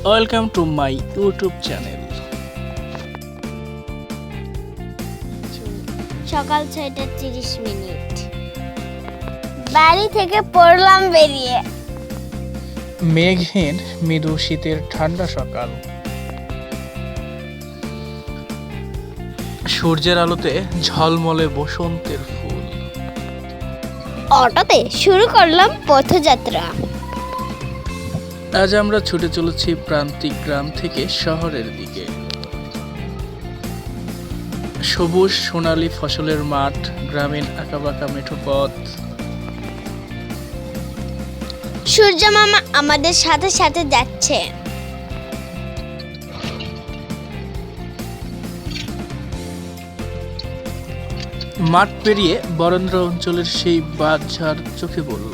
Welcome to my YouTube channel. সকাল 6:30 বাড়ি থেকে পড়লাম বেরিয়ে। মেঘহীন মৃদু শীতের ঠান্ডা সকাল, সূর্যের আলোতে ঝলমলে বসন্তের ফুল। অটোতে শুরু করলাম পথযাত্রা। আজ আমরা ছুটে চলেছি প্রান্তিক গ্রাম থেকে শহরের দিকে। সবুজ সোনালী ফসলের মাঠ, গ্রামীণ আঁকাবাঁকা মেঠো পথ। সূর্য মামা আমাদের সাথে সাথে যাচ্ছে। মাঠ পেরিয়ে বরেন্দ্র অঞ্চলের সেই বাঁধঝাড় চোখে পড়ল।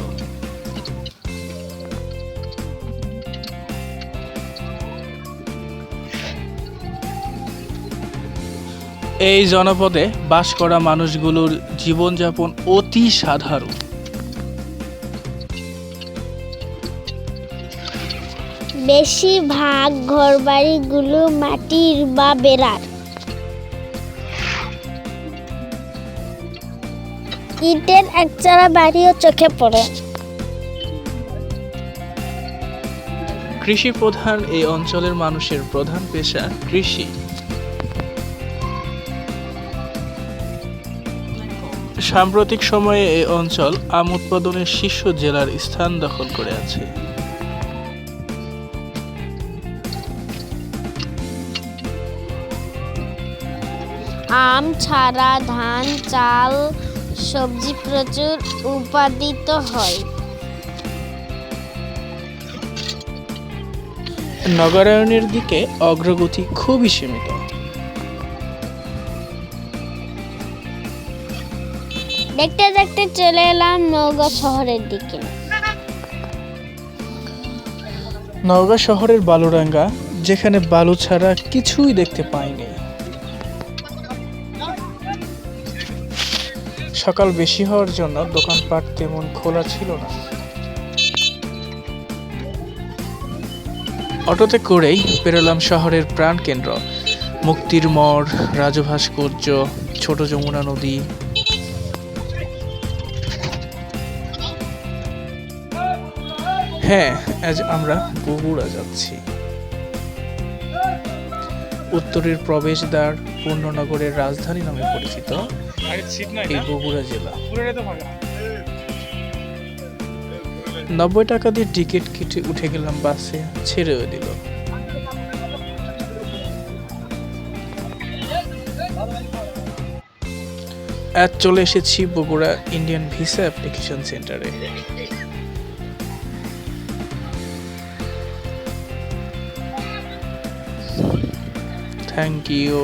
এই জনপদে বাস করা মানুষগুলোর জীবনযাপন অতি সাধারণ। বেশিরভাগ ঘরবাড়িগুলো মাটির বা বেড়ার। ইটের একচালা বাড়িও চোখে পড়ে। কৃষি প্রধান এই অঞ্চলের মানুষের প্রধান পেশা কৃষি। সাম্প্রতিক সময়ে এই অঞ্চল আম উৎপাদনের শীর্ষ জেলার স্থান দখল করে আছে। আম ছাড়া ধান, চাল, সবজি প্রচুর উৎপাদিত হয়। নগরায়নের দিকে অগ্রগতি খুবই সীমিত। দেখতে দেখতে চলে এলাম নওগাঁ শহরের দিকে। নওগাঁ শহরের বালুরাঙ্গা, যেখানে বালু ছাড়া কিছুই দেখতে পাইনি। সকাল বেশি হওয়ার জন্য দোকানপাট তেমন খোলা ছিল না। অটোতে করেই পেরোলাম শহরের প্রাণকেন্দ্র, মুক্তির মোড়, রাজু ভাস্কর্য, ছোট যমুনা নদী। হ্যাঁ, আজ আমরা বগুড়া যাচ্ছি। উত্তরের প্রবেশদ্বার, পূর্ণনগরের রাজধানী নামে পরিচিত এই বগুড়া জেলা। 90 টাকা দিয়ে টিকিট কেটে উঠে গেলাম বাসে, ছেড়েও দিল। আজ চলে এসেছি বগুড়া ইন্ডিয়ান ভিসা অ্যাপ্লিকেশন সেন্টারে। Thank you.